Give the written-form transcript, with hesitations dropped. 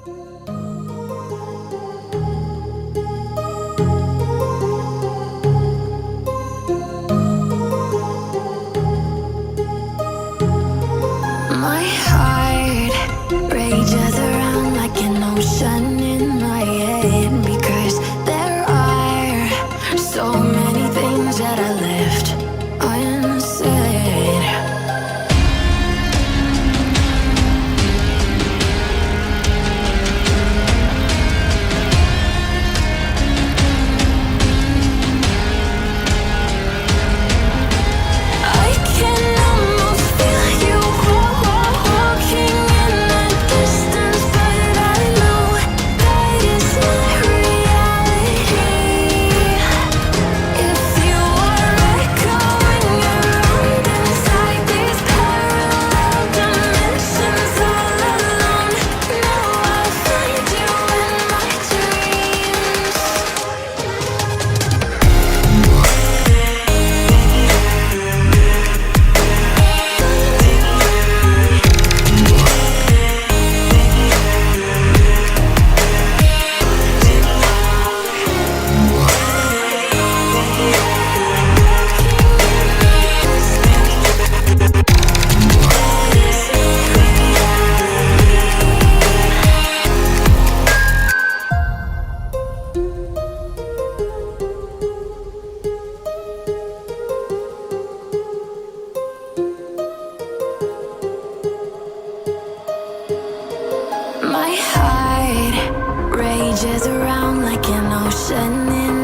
My heart rages around like an ocean in my head, because there are so many things that I left unsaid. I can almost feel you walking in the distance, but I know that it's not reality. If you are echoing around inside these parallel dimensions all alone, now I'll find you in my dreams. My heart rages around like an ocean in